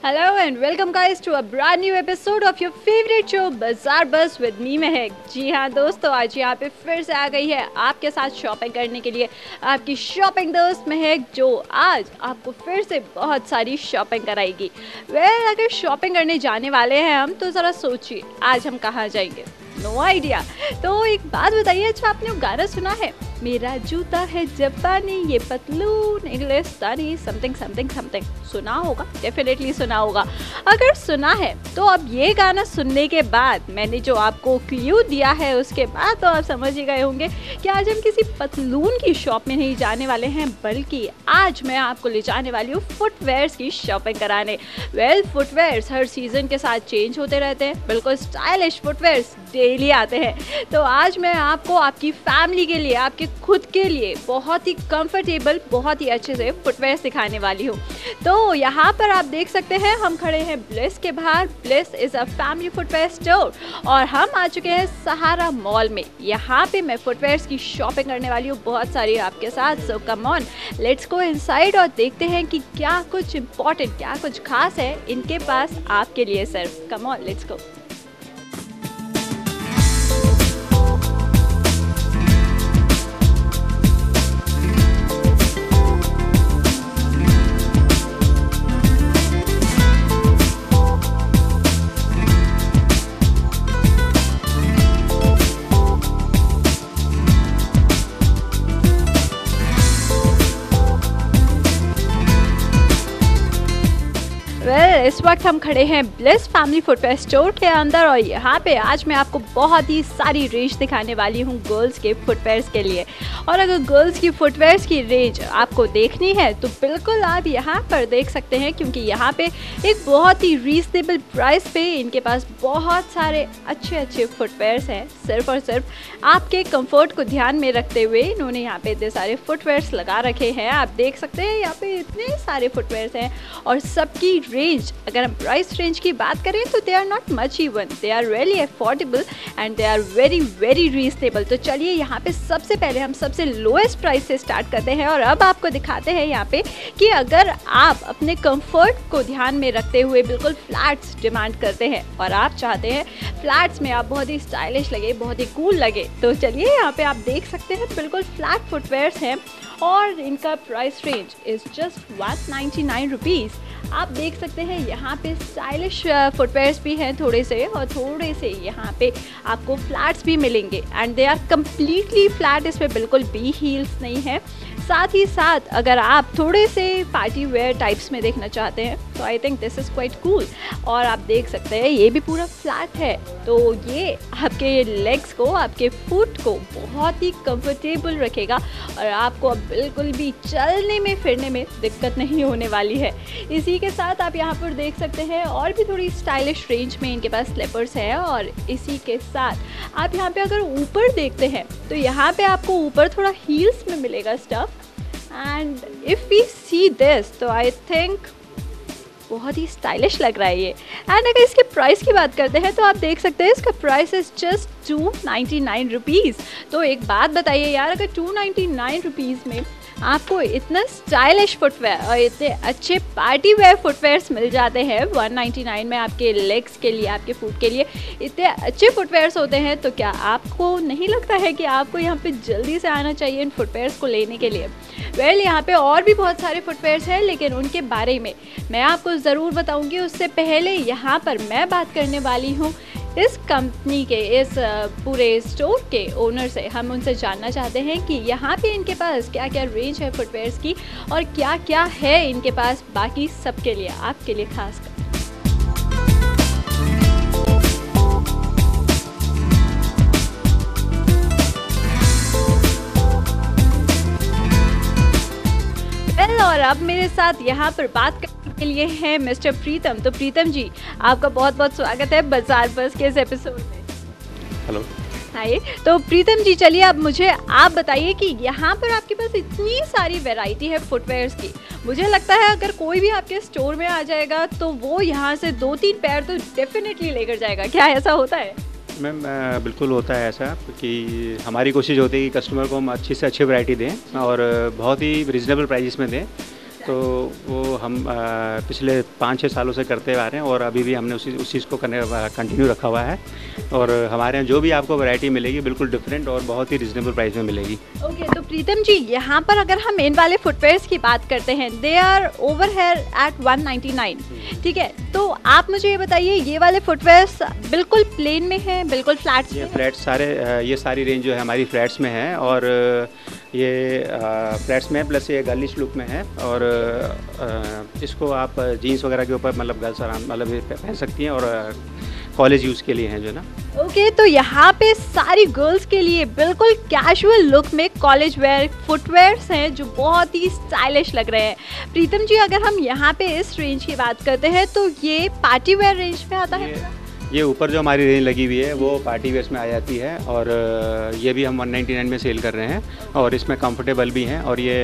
Hello and welcome guys to a brand new episode of your favorite show बाजार बस with me महक। जी हाँ दोस्तों, आज यहाँ पे फिर से आ गई है आपके साथ शॉपिंग करने के लिए आपकी शॉपिंग दोस्त महक, जो आज आपको फिर से बहुत सारी शॉपिंग कराएगी। अगर शॉपिंग करने जाने वाले हैं हम, तो ज़रा सोचिए आज हम कहाँ जाएंगे। No idea. तो एक बात बताइए, अच्छा आपने वो गाना सुना है, मेरा जूता है जापानी ये पतलून इंग्लिस्तानी समथिंग समथिंग समथिंग? सुना होगा, डेफिनेटली सुना होगा। अगर सुना है तो अब ये गाना सुनने के बाद मैंने जो आपको क्लू दिया है उसके बाद तो आप समझ ही गए होंगे कि आज हम किसी पतलून की शॉप में नहीं जाने वाले हैं, बल्कि आज मैं आपको ले जाने वाली हूँ फुटवेयर्स की शॉपिंग कराने। फुटवेयर्स हर सीज़न के साथ चेंज होते रहते हैं, बिल्कुल स्टाइलिश फुटवेयर्स डेली आते हैं। तो आज मैं आपको आपकी फैमिली के लिए, आपके खुद के लिए बहुत ही कंफर्टेबल, बहुत ही अच्छे से फुटवेयर सिखाने वाली हूँ। तो यहाँ पर आप देख सकते हैं हम खड़े हैं ब्लिस के बाहर। Bliss is a family footwear store और हम आ चुके हैं सहारा मॉल में। यहाँ पे मैं फुटवेयर्स की शॉपिंग करने वाली हूँ बहुत सारी आपके साथ। So come on, let's go inside और देखते हैं कि क्या कुछ इम्पोर्टेंट, क्या कुछ खास है इनके पास आपके लिए सर। कम ऑन, लेट्स गो। इस वक्त हम खड़े हैं ब्लिस फैमिली फुटवेयर स्टोर के अंदर और यहाँ पे आज मैं आपको बहुत ही सारी रेंज दिखाने वाली हूँ गर्ल्स के फुटवेयर्स के लिए। और अगर गर्ल्स की फुटवेयर्स की रेंज आपको देखनी है तो बिल्कुल आप यहाँ पर देख सकते हैं, क्योंकि यहाँ पे एक बहुत ही रीजनेबल प्राइस पे इनके पास बहुत सारे अच्छे अच्छे फुटवेयर्स हैं। सिर्फ और सिर्फ आपके कंफर्ट को ध्यान में रखते हुए इन्होंने यहाँ पे इतने सारे फुटवेयर्स लगा रखे हैं। आप देख सकते हैं यहाँ पे इतने सारे फुटवेयर्स हैं और सबकी रेंज, अगर हम प्राइस रेंज की बात करें तो they are not much even, they are really affordable and they are very very reasonable. तो चलिए यहाँ पे सबसे पहले हम सबसे लोएस्ट प्राइस से स्टार्ट करते हैं और अब आपको दिखाते हैं यहाँ पे कि अगर आप अपने कंफर्ट को ध्यान में रखते हुए बिल्कुल फ्लैट्स डिमांड करते हैं और आप चाहते हैं फ्लैट्स में आप बहुत ही स्टाइलिश लगे, बहुत ही कूल लगे, तो चलिए यहाँ पे आप देख सकते हैं बिल्कुल फ्लैट फुटवेयर्स हैं और इनका price range is just 199 rupees. आप देख सकते हैं यहाँ पे स्टाइलिश फुटवेयर्स भी हैं थोड़े से, और थोड़े से यहाँ पे आपको फ्लैट्स भी मिलेंगे and they are completely flat, इसमें बिल्कुल भी हील्स नहीं है। साथ ही साथ अगर आप थोड़े से पार्टी वेयर टाइप्स में देखना चाहते हैं तो I think this is quite cool. और आप देख सकते हैं ये भी पूरा फ्लैट है, तो ये आपके लेग्स को, आपके फुट को बहुत ही कंफर्टेबल रखेगा और आपको अब बिल्कुल भी चलने में फिरने में दिक्कत नहीं होने वाली है। इसी के साथ आप यहाँ पर देख सकते हैं और भी थोड़ी स्टाइलिश रेंज में इनके पास स्लीपर्स है। और इसी के साथ आप यहाँ पे अगर ऊपर देखते हैं तो यहाँ पे आपको ऊपर थोड़ा हील्स में मिलेगा stuff. And if we see this तो आई थिंक बहुत ही स्टाइलिश लग रहा है ये। एंड अगर इसके प्राइस की बात करते हैं तो आप देख सकते हैं इसका प्राइस इज़ जस्ट 299 रुपीज़। तो एक बात बताइए यार, अगर 299 रुपीज़ में आपको इतना स्टाइलिश फुटवेयर और इतने अच्छे पार्टी वेयर फुटवेयर्स मिल जाते हैं 199 में, आपके लेग्स के लिए, आपके फुट के लिए इतने अच्छे फुटवेयर्स होते हैं, तो क्या आपको नहीं लगता है कि आपको यहाँ पे जल्दी से आना चाहिए इन फुटवेयर्स को लेने के लिए? यहाँ पे और भी बहुत सारे फुटवेयर्स हैं, लेकिन उनके बारे में मैं आपको ज़रूर बताऊँगी। उससे पहले यहाँ पर मैं बात करने वाली हूँ इस कंपनी के, इस पूरे स्टोर के ओनर से। हम उनसे जानना चाहते हैं कि यहाँ पे इनके पास क्या क्या रेंज है फुटवेयर्स की और क्या क्या है इनके पास बाकी सबके लिए, आपके लिए खास कर। अब मेरे साथ यहाँ पर बात करने के लिए हैं मिस्टर प्रीतम। तो प्रीतम जी, आपका बहुत बहुत स्वागत है बाजार बस के इस एपिसोड में। हेलो। हाय। तो प्रीतम जी, चलिए अब मुझे आप बताइए कि यहाँ पर आपके पास इतनी सारी वैरायटी है फुटवेयर्स की। मुझे लगता है अगर कोई भी आपके स्टोर में आ जाएगा तो वो यहाँ से 2-3 पैर तो डेफिनेटली लेकर जाएगा। क्या ऐसा होता है? मैम बिल्कुल होता है ऐसा कि हमारी कोशिश होती है कि कस्टमर को हम अच्छी से अच्छी वैरायटी दें और बहुत ही रिजनेबल प्राइजेस में दें। तो वो हम पिछले 5-6 सालों से करते आ रहे हैं और अभी भी हमने उस चीज़ को करने कंटिन्यू रखा हुआ है। और हमारे यहाँ जो भी आपको वैरायटी मिलेगी बिल्कुल डिफरेंट और बहुत ही रिजनेबल प्राइस में मिलेगी। ओके, तो प्रीतम जी, यहाँ पर अगर हम इन वाले फुटवेयर्स की बात करते हैं, they are over here at 199, ठीक है। तो आप मुझे ये बताइए, ये वाले फुटवेयर्स बिल्कुल प्लेन में हैं, बिल्कुल फ्लैट्स में? फ्लैट्स ये सारी रेंज जो है हमारी फ्लैट्स में है और ये फ्लैट्स में प्लस ये गर्लिश लुक में है और इसको आप जीन्स वगैरह के ऊपर मतलब गर्ल्स आराम मतलब पहन सकती हैं और कॉलेज यूज़ के लिए हैं जो ना। ओके, तो यहाँ पे सारी गर्ल्स के लिए बिल्कुल कैजुअल लुक में कॉलेज वेयर फुटवेयर्स हैं जो बहुत ही स्टाइलिश लग रहे हैं। प्रीतम जी, अगर हम यहाँ पे इस रेंज की बात करते हैं तो ये पार्टी वेयर रेंज में आता है? ये ऊपर जो हमारी रेंज लगी हुई है वो पार्टी वेयर्स में आ जाती है और ये भी हम 199 में सेल कर रहे हैं और इसमें कंफर्टेबल भी हैं और ये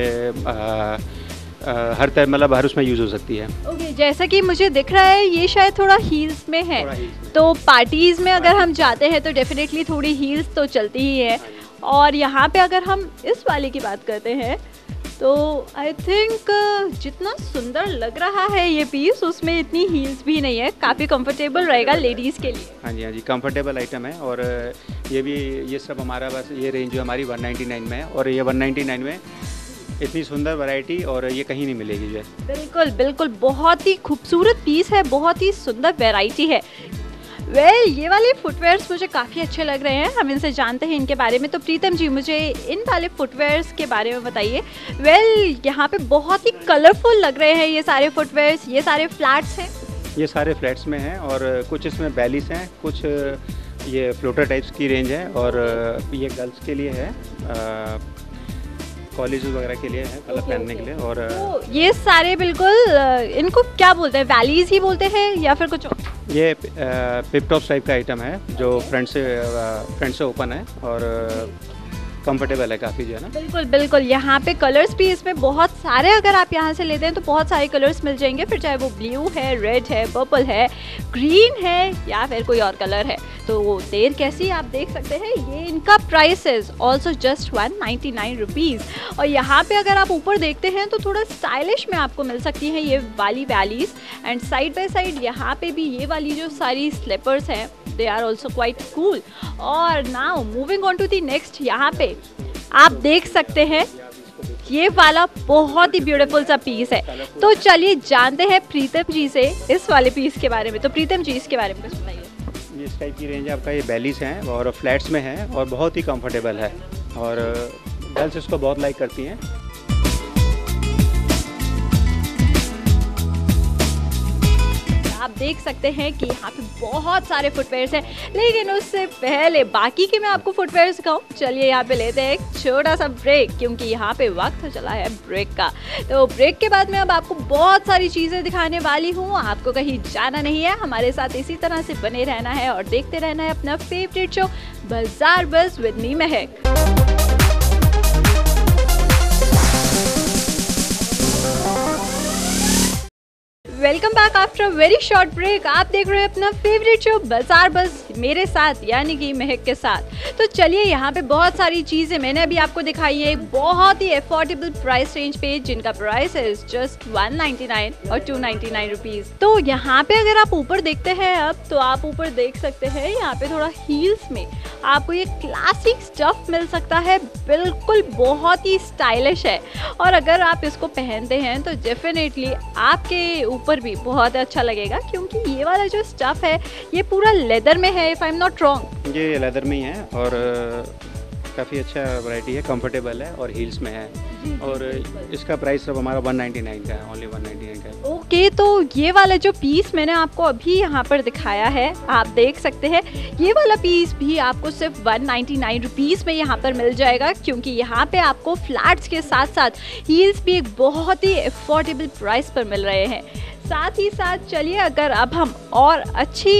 हर तरह मतलब हर उसमें यूज़ हो सकती है। ओके, जैसा कि मुझे दिख रहा है ये शायद थोड़ा हील्स में है, तो पार्टीज़ में अगर हम जाते हैं तो डेफिनेटली थोड़ी हील्स तो चलती ही है। और यहाँ पे अगर हम इस वाले की बात करते हैं तो आई थिंक जितना सुंदर लग रहा है ये पीस, उसमें इतनी हील्स भी नहीं है, काफ़ी कंफर्टेबल रहेगा लेडीज़ के लिए। हाँ जी, कंफर्टेबल आइटम है और ये सब हमारा बस ये रेंज जो हमारी 199 में है और ये 199 में इतनी सुंदर वैरायटी और ये कहीं नहीं मिलेगी जो है। बिल्कुल बिल्कुल, बहुत ही खूबसूरत पीस है, बहुत ही सुंदर वैरायटी है। ये वाले फुटवेयर्स मुझे काफ़ी अच्छे लग रहे हैं, हम इनसे जानते हैं इनके बारे में। तो प्रीतम जी, मुझे इन वाले फुटवेयर्स के बारे में बताइए। यहाँ पे बहुत ही कलरफुल लग रहे हैं ये सारे फुटवेयर्स। ये सारे फ्लैट्स हैं? ये सारे फ्लैट्स में हैं और कुछ इसमें बैलीस हैं, कुछ ये फ्लोटर टाइप्स की रेंज है और ये गर्ल्स के लिए है, कॉलेज वगैरह के लिए है, कलर पहनने के लिए। और तो ये सारे बिल्कुल इनको क्या बोलते हैं, वैलीज ही बोलते हैं या फिर कुछ और? ये पिप टॉप टाइप का आइटम है जो फ्रंट से ओपन है और कंफर्टेबल है काफ़ी जो है ना। बिल्कुल बिल्कुल, यहाँ पे कलर्स भी इसमें बहुत सारे, अगर आप यहाँ से लेते हैं तो बहुत सारे कलर्स मिल जाएंगे, फिर चाहे वो ब्लू है, रेड है, पर्पल है, ग्रीन है या फिर कोई और कलर है। तो वो देर कैसी, आप देख सकते हैं ये इनका price is also just 199 rupees. और यहाँ पे अगर आप ऊपर देखते हैं तो थोड़ा स्टाइलिश में आपको मिल सकती हैं ये वाली valleys. And side by side यहाँ पे भी ये वाली जो सारी स्लीपर्स हैं, they are also quite cool. और now moving on to the next, यहाँ पे आप देख सकते हैं ये वाला बहुत ही ब्यूटीफुल सा पीस है। तो चलिए जानते हैं प्रीतम जी से इस वाले पीस के बारे में। तो प्रीतम जी, इसके बारे में कुछ बताइए। इस टाइप की रेंज आपका ये बैलीस हैं और फ्लैट्स में है और बहुत ही कंफर्टेबल है और गर्ल्स इसको बहुत लाइक करती हैं। आप देख सकते हैं कि यहाँ पे बहुत सारे फुटवेयर्स हैं, लेकिन उससे पहले बाकी के मैं आपको फुटवेयर्स दिखाऊं, चलिए यहाँ पे लेते हैं एक छोटा सा ब्रेक, क्योंकि यहाँ पे वक्त चला है ब्रेक का। तो ब्रेक के बाद मैं अब आपको बहुत सारी चीज़ें दिखाने वाली हूँ, आपको कहीं जाना नहीं है, हमारे साथ इसी तरह से बने रहना है और देखते रहना है अपना फेवरेट शो बाजार बस with me Mehak. Welcome back after a very short break. आप देख रहे हैं अपना फेवरेट शो बाजार बस मेरे साथ यानी कि महक के साथ। तो चलिए, यहाँ पे बहुत सारी चीज़ें मैंने अभी आपको दिखाई है बहुत ही अफोर्डेबल प्राइस रेंज पे, जिनका प्राइस है जस्ट 199 और 299 रुपीज़। तो यहाँ पे अगर आप ऊपर देखते हैं अब, तो आप ऊपर देख सकते हैं यहाँ पे थोड़ा हील्स में आपको ये क्लासिक स्टफ मिल सकता है, बिल्कुल बहुत ही स्टाइलिश है। और अगर आप इसको पहनते हैं तो डेफिनेटली आपके ऊपर भी बहुत अच्छा लगेगा, क्योंकि ये वाला जो स्टफ है ये पूरा लेदर में है, if I am not wrong. ये लेदर में ही है और काफ़ी अच्छा वैरायटी है, कंफर्टेबल है और हील्स में है और इसका प्राइस सब हमारा 199 का है, ओनली 199 का है। ओके, तो ये वाला जो पीस मैंने आपको अभी यहाँ पर दिखाया है, आप देख सकते हैं ये वाला पीस भी आपको सिर्फ 199 रुपीज़ में यहाँ पर मिल जाएगा, क्योंकि यहाँ पे आपको फ्लैट्स के साथ साथ हील्स भी एक बहुत ही अफोर्डेबल प्राइस पर मिल रहे हैं। साथ ही साथ चलिए अगर अब हम और अच्छी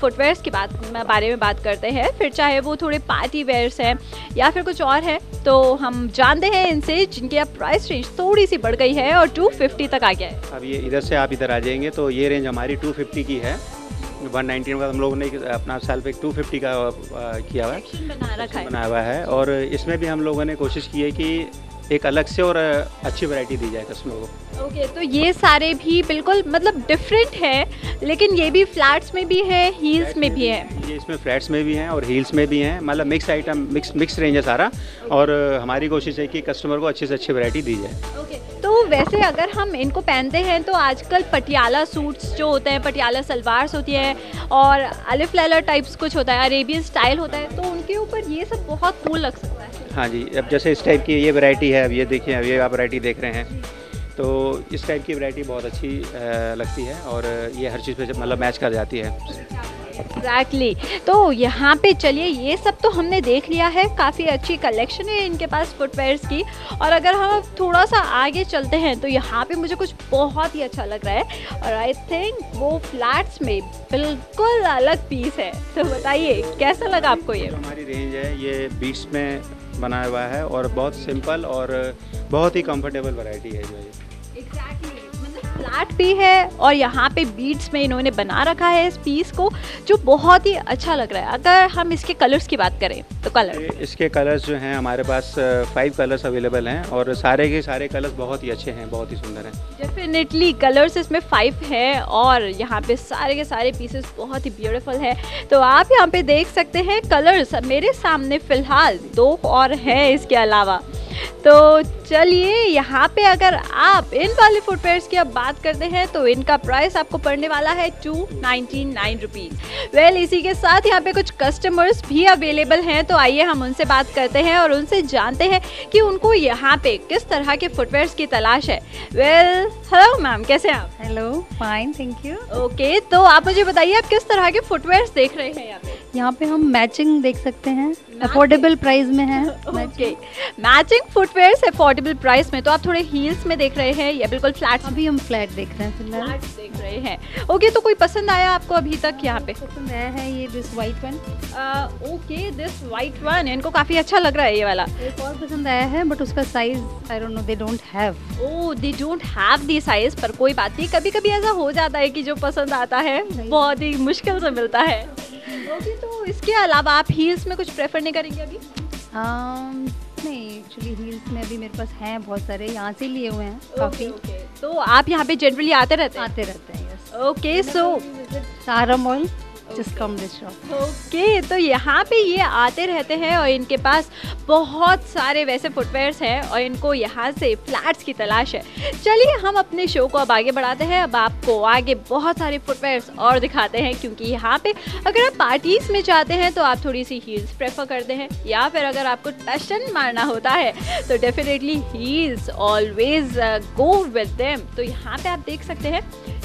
फुटवेयर्स की बारे में बात करते हैं, फिर चाहे वो थोड़े पार्टी वेयर्स हैं या फिर कुछ और है, तो हम जानते हैं इनसे जिनकी अब प्राइस रेंज थोड़ी सी बढ़ गई है और 250 तक आ गया है। अब ये इधर से आप इधर आ जाएंगे तो ये रेंज हमारी 250 की है। 190 में हम लोगों ने अपना साल पे 250 का किया हुआ है, बनाया हुआ है। और इसमें भी हम लोगों ने कोशिश की है कि एक अलग से और अच्छी वैरायटी दी जाए कस्टमर को। ओके, तो ये सारे भी बिल्कुल मतलब डिफरेंट है, लेकिन ये भी फ्लैट्स में भी है, हील्स में भी है। ये इसमें फ्लैट्स में भी हैं और हील्स में भी हैं, मतलब मिक्स आइटम, मिक्स रेंज है सारा। और हमारी कोशिश है कि कस्टमर को अच्छी से अच्छी वैरायटी दी जाए। ओके, तो वैसे अगर हम इनको पहनते हैं तो आजकल पटियाला सूट्स जो होते हैं, पटियाला सलवार्स होती है और अलिफ लैला टाइप्स कुछ होता है, अरेबियन स्टाइल होता है, तो उनके ऊपर ये सब बहुत कूल लग सकता है। हाँ जी, अब जैसे इस टाइप की ये वैरायटी है, अब ये देखिए, अब ये आप वैरायटी देख रहे हैं, तो इस टाइप की वैरायटी बहुत अच्छी लगती है और ये हर चीज़ पे मतलब मैच कर जाती है। एग्जैक्टली तो यहाँ पे चलिए ये सब तो हमने देख लिया है, काफ़ी अच्छी कलेक्शन है इनके पास फुटवेयर्स की। और अगर हम थोड़ा सा आगे चलते हैं तो यहाँ पे मुझे कुछ बहुत ही अच्छा लग रहा है और आई थिंक वो फ्लैट्स में बिल्कुल अलग पीस है। तो बताइए कैसा लगा आपको ये? हमारी रेंज है ये बीट्स में बनाया हुआ है और बहुत सिंपल और बहुत ही कंफर्टेबल वैरायटी है जो ये। फ्लैट भी है और यहाँ पे बीड्स में इन्होंने बना रखा है इस पीस को, जो बहुत ही अच्छा लग रहा है। अगर हम इसके कलर्स की बात करें तो कलर, इसके कलर्स जो हैं हमारे पास 5 कलर्स अवेलेबल हैं और सारे के सारे कलर्स बहुत ही अच्छे हैं, बहुत ही सुंदर हैं। डेफिनेटली कलर्स इसमें 5 है और यहाँ पे सारे के सारे पीसेस बहुत ही ब्यूटीफुल है। तो आप यहाँ पे देख सकते हैं कलर्स मेरे सामने फ़िलहाल 2 और हैं इसके अलावा। तो चलिए यहाँ पे अगर आप इन वाले फुटवेयर्स की अब बात करते हैं तो इनका प्राइस आपको पड़ने वाला है 299 रुपीज़। वेल इसी के साथ यहाँ पे कुछ कस्टमर्स भी अवेलेबल हैं, तो आइए हम उनसे बात करते हैं और उनसे जानते हैं कि उनको यहाँ पे किस तरह के फुटवेयर्स की तलाश है। वेल हेलो मैम, कैसे हैं आप? Hello, fine, thank you. Okay, तो आप मुझे बताइए आप किस तरह के फुटवेयर्स देख रहे हैं यहाँ पे? यहाँ पे हम मैचिंग देख सकते हैं, अफोर्डेबल प्राइस में है। Okay, matching footwears affordable price में, तो आप थोड़े हील्स में देख रहे हैं या बिल्कुल फ्लैट? अभी हम फ्लैट देख रहे हैं फिलहाल। फ्लैट देख रहे हैं। ओके, तो कोई पसंद आया आपको अभी तक यहाँ पे? पसंद आया है ये this white one. Okay, this white one इनको काफ़ी अच्छा लग रहा है ये वाला। एक और पसंद आया है बट उसका size I don't know, they don't have. Oh, they don't have the size, पर कोई बात नहीं, कभी कभी ऐसा हो जाता है कि जो पसंद आता है बहुत ही मुश्किल से मिलता है। ओके, तो इसके अलावा आप हील्स में कुछ प्रेफर नहीं करेंगे अभी? नहीं, एक्चुअली हील्स में अभी मेरे पास हैं बहुत सारे, यहाँ से लिए हुए हैं काफ़ी। तो आप यहाँ पे जनरली आते रहते हैं? आते रहते हैं, yes. Okay, so Sahara mall, just come this shop. Okay, तो यहाँ पे ये आते रहते हैं और इनके पास बहुत सारे वैसे फुटवेयर्स हैं और इनको यहाँ से फ्लैट्स की तलाश है। चलिए हम अपने शो को अब आगे बढ़ाते हैं, अब आपको आगे बहुत सारे फुटवेयर्स और दिखाते हैं, क्योंकि यहाँ पे अगर आप पार्टीज़ में जाते हैं तो आप थोड़ी सी हील्स प्रेफर करते हैं, या फिर अगर आपको टशन मारना होता है तो definitely heels always go with them. तो यहाँ पे आप देख सकते हैं।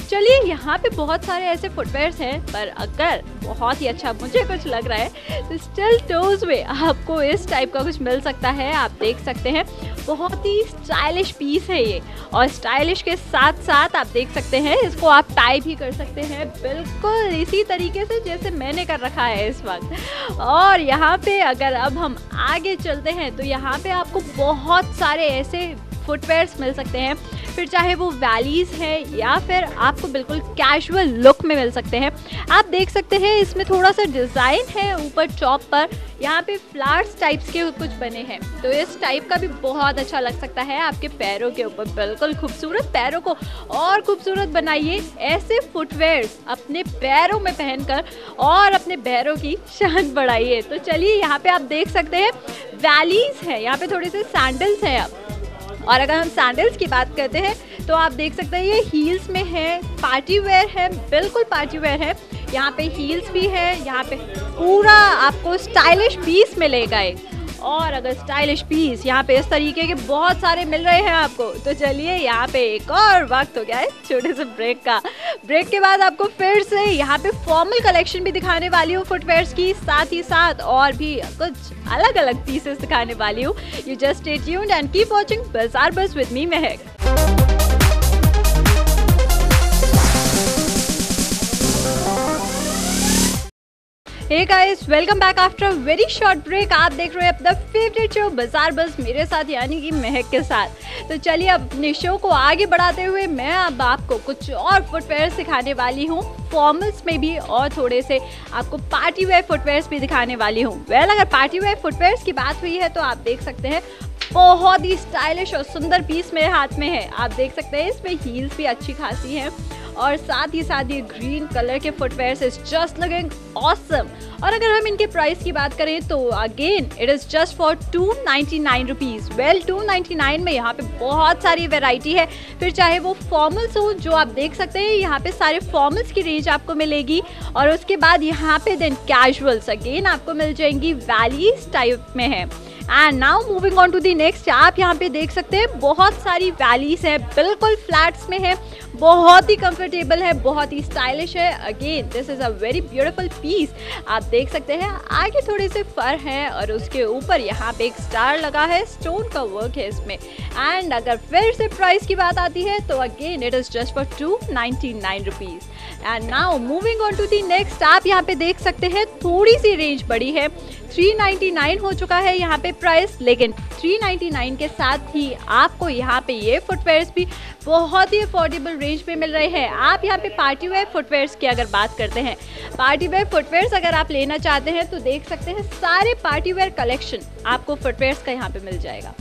चलिए यहाँ पे बहुत सारे ऐसे फुटवेयर्स हैं, पर अगर बहुत ही अच्छा मुझे कुछ लग रहा है तो स्टिल टोज में आपको इस टाइप का कुछ मिल सकता है। आप देख सकते हैं बहुत ही स्टाइलिश पीस है ये, और स्टाइलिश के साथ साथ आप देख सकते हैं इसको आप टाई भी कर सकते हैं बिल्कुल इसी तरीके से जैसे मैंने कर रखा है इस वक्त। और यहाँ पे अगर अब हम आगे चलते हैं तो यहाँ पे आपको बहुत सारे ऐसे फुटवेयर्स मिल सकते हैं, फिर चाहे वो वैलीज़ है या फिर आपको बिल्कुल कैजुअल लुक में मिल सकते हैं। आप देख सकते हैं इसमें थोड़ा सा डिज़ाइन है ऊपर टॉप पर, यहाँ पे फ्लावर्स टाइप्स के कुछ बने हैं, तो इस टाइप का भी बहुत अच्छा लग सकता है आपके पैरों के ऊपर। बिल्कुल खूबसूरत, पैरों को और खूबसूरत बनाइए ऐसे फुटवेयर्स अपने पैरों में पहनकर और अपने पैरों की शान बढ़ाइए। तो चलिए यहाँ पे आप देख सकते हैं वैलीज़ है, यहाँ पे थोड़े से सैंडल्स हैं। और अगर हम सैंडल्स की बात करते हैं तो आप देख सकते हैं ये हील्स में है, पार्टी वेयर है, बिल्कुल पार्टी वेयर है। यहाँ पे हील्स भी है, यहाँ पे पूरा आपको स्टाइलिश पीस मिलेगा एक। और अगर स्टाइलिश पीस यहाँ पे इस तरीके के बहुत सारे मिल रहे हैं आपको, तो चलिए यहाँ पे एक और वक्त हो गया है छोटे से ब्रेक का। ब्रेक के बाद आपको फिर से यहाँ पे फॉर्मल कलेक्शन भी दिखाने वाली हूँ फुटवेयर्स की, साथ ही साथ और भी कुछ अलग अलग पीसेस दिखाने वाली हूँ। You just stay tuned and keep watching bazaar buzz with me Mehak. Hey guys, welcome back after a very short break. आप देख रहे हैं अपना फेवरेट शो बाजार बज़ मेरे साथ यानी कि महक के साथ। तो चलिए अपने शो को आगे बढ़ाते हुए मैं अब आपको कुछ और फुटवेयर सिखाने वाली हूँ, फॉर्मल्स में भी और थोड़े से आपको पार्टी वेयर फुटवेयर्स भी दिखाने वाली हूँ। अगर पार्टी वेयर फुटवेयर्स की बात हुई है तो आप देख सकते हैं बहुत ही स्टाइलिश और सुंदर पीस मेरे हाथ में है। आप देख सकते हैं इसमें हील्स भी अच्छी खासी हैं और साथ ही साथ ये ग्रीन कलर के footwears is just looking awesome. और अगर हम इनके प्राइस की बात करें तो again it is just for 299 rupees. Well 299 में यहाँ पे बहुत सारी वैरायटी है, फिर चाहे वो फॉर्मल्स हो जो आप देख सकते हैं यहाँ पे सारे फॉर्मल्स की रेंज आपको मिलेगी, और उसके बाद यहाँ पे देन कैजुअल्स अगेन आपको मिल जाएंगी, वैलीज टाइप में है। And now moving on to the next, आप यहाँ पे देख सकते हैं बहुत सारी वैलीज है, बिल्कुल फ्लैट्स में है, बहुत ही कंफर्टेबल है, बहुत ही स्टाइलिश है। Again this is a very beautiful piece. आप देख सकते हैं आगे थोड़े से फर है और उसके ऊपर यहाँ पे एक स्टार लगा है, स्टोन का वर्क है इसमें। एंड अगर फिर से प्राइस की बात आती है तो again it is just for 299 rupees. And now moving on to the next, आप यहाँ पे देख सकते हैं थोड़ी सी रेंज बड़ी है, 399 हो चुका है यहाँ पे प्राइस, लेकिन 399 के साथ ही आपको यहाँ पे ये फुटवेयर्स भी बहुत ही अफोर्डेबल रेंज पे मिल रहे हैं। आप यहाँ पे पार्टी वेयर फुटवेयर्स की अगर बात करते हैं, पार्टी वेयर फुटवेयर्स अगर आप लेना चाहते हैं तो देख सकते हैं सारे पार्टी वेयर कलेक्शन आपको फुटवेयर्स का यहाँ पे मिल जाएगा।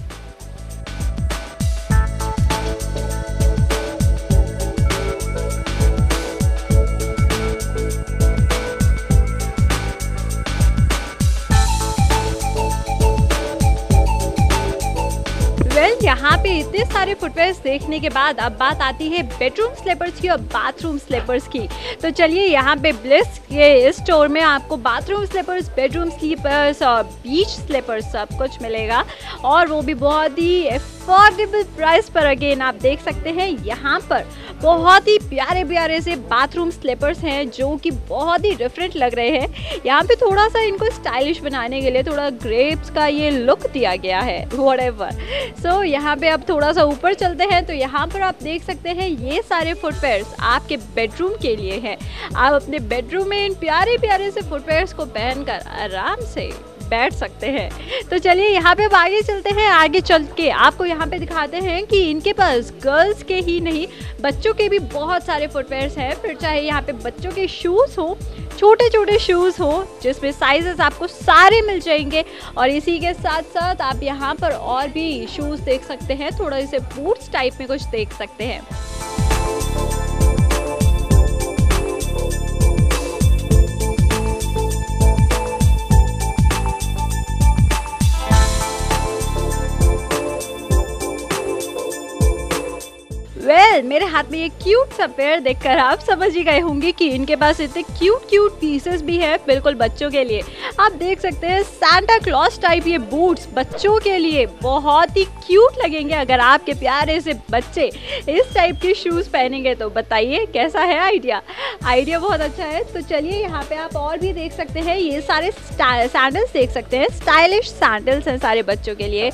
यहाँ पे इतने सारे फुटवेयर्स देखने के बाद अब बात आती है बेडरूम स्लीपर्स की और बाथरूम स्लीपर्स की। तो चलिए यहाँ पे ब्लिस के स्टोर में आपको बाथरूम स्लीपर्स, बेडरूम स्लीपर्स और बीच स्लीपर्स सब कुछ मिलेगा, और वो भी बहुत ही अफोर्डेबल प्राइस पर। अगेन आप देख सकते हैं यहाँ पर बहुत ही प्यारे प्यारे से बाथरूम स्लीपर्स हैं जो कि बहुत ही डिफरेंट लग रहे हैं। यहाँ पे थोड़ा सा इनको स्टाइलिश बनाने के लिए थोड़ा ग्रेप्स का ये लुक दिया गया है, व्हाटएवर। सो यहाँ पे अब थोड़ा सा ऊपर चलते हैं तो यहाँ पर आप देख सकते हैं ये सारे फुटवेयर्स आपके बेडरूम के लिए हैं। आप अपने बेडरूम में इन प्यारे प्यारे से फुटवेयर्स को पहनकर आराम से बैठ सकते हैं। तो चलिए यहाँ पे अब आगे चलते हैं, आगे चल के आपको यहाँ पे दिखाते हैं कि इनके पास गर्ल्स के ही नहीं बच्चों के भी बहुत सारे फुटवेयर्स हैं। फिर चाहे यहाँ पे बच्चों के शूज़ हो, छोटे छोटे शूज़ हो जिसमें साइजेस आपको सारे मिल जाएंगे, और इसी के साथ साथ आप यहाँ पर और भी शूज़ देख सकते हैं, थोड़ा से बूट्स टाइप में कुछ देख सकते हैं। मेरे हाथ में ये क्यूट सा पेयर देखकर आप समझ ही गए होंगे कि इनके पास इतने क्यूट क्यूट पीसेस भी हैं बिल्कुल बच्चों के लिए। आप देख सकते हैं सांता क्लॉज टाइप ये बूट्स बच्चों के लिए बहुत ही क्यूट लगेंगे। अगर आपके प्यारे से बच्चे इस टाइप के शूज़ पहनेंगे तो बताइए कैसा है आइडिया। बहुत अच्छा है। तो चलिए यहाँ पे आप और भी देख सकते हैं, ये सारे सैंडल्स देख सकते हैं, स्टाइलिश सैंडल्स हैं सारे बच्चों के लिए।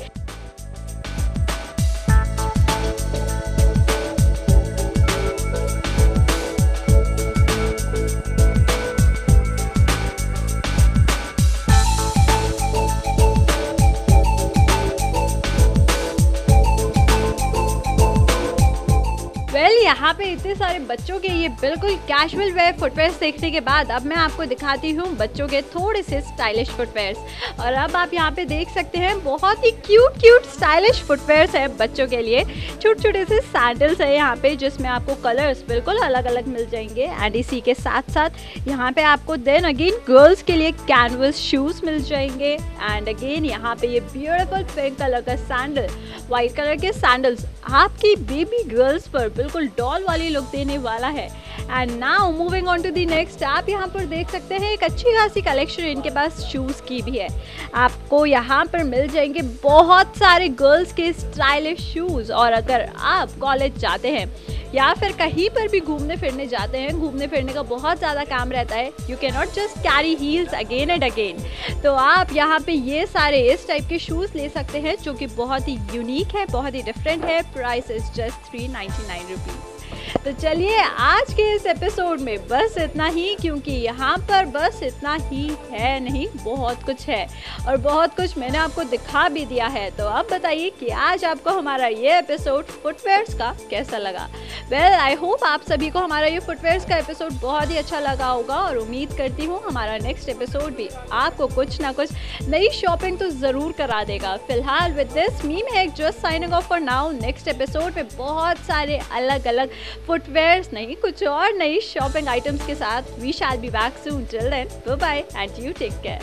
यहाँ पे इतने सारे बच्चों के ये बिल्कुल कैजुअल वेयर फुटवेयर्स देखने के बाद अब मैं आपको दिखाती हूँ बच्चों के थोड़े से स्टाइलिश फुटवेयर्स। और अब आप यहाँ पे देख सकते हैं बहुत ही क्यूट क्यूट स्टाइलिश फुटवेयर्स है बच्चों के लिए। छोटे छोटे से सैंडल्स है यहाँ पे जिसमें आपको कलर्स बिल्कुल अलग अलग मिल जाएंगे। एंड इसी के साथ साथ यहाँ पे आपको देन अगेन गर्ल्स के लिए कैनवस शूज़ मिल जाएंगे। एंड अगेन यहाँ पे ये ब्यूटीफुल पिंक कलर का सैंडल, वाइट कलर के सैंडल्स आपकी बेबी गर्ल्स पर बिल्कुल डॉल वाली लुक देने वाला है। And now moving on to the next, आप यहाँ पर देख सकते हैं एक अच्छी खासी कलेक्शन इनके पास शूज़ की भी है। आपको यहाँ पर मिल जाएंगे बहुत सारे गर्ल्स के स्टाइलिश शूज़। और अगर आप कॉलेज जाते हैं या फिर कहीं पर भी घूमने फिरने जाते हैं, घूमने फिरने का बहुत ज़्यादा काम रहता है, you can not just carry heels again and again, तो आप यहाँ पे ये सारे इस टाइप के शूज़ ले सकते हैं जो कि बहुत ही यूनिक है, बहुत ही डिफरेंट है। Price is just 399 rupees. तो चलिए आज के इस एपिसोड में बस इतना ही, क्योंकि यहाँ पर बस इतना ही है नहीं, बहुत कुछ है और बहुत कुछ मैंने आपको दिखा भी दिया है। तो अब बताइए कि आज आपको हमारा ये एपिसोड फुटवेयर्स का कैसा लगा। वेल आई होप आप सभी को हमारा ये फुटवेयर्स का एपिसोड बहुत ही अच्छा लगा होगा और उम्मीद करती हूँ हमारा नेक्स्ट एपिसोड भी आपको कुछ ना कुछ नई शॉपिंग तो ज़रूर करा देगा। फिलहाल with this me Mehak just signing off for now. Next episode में बहुत सारे अलग अलग फुटवेयर्स, नहीं कुछ और नई शॉपिंग आइटम्स के साथ we shall be back soon. Till then bye bye and you take care.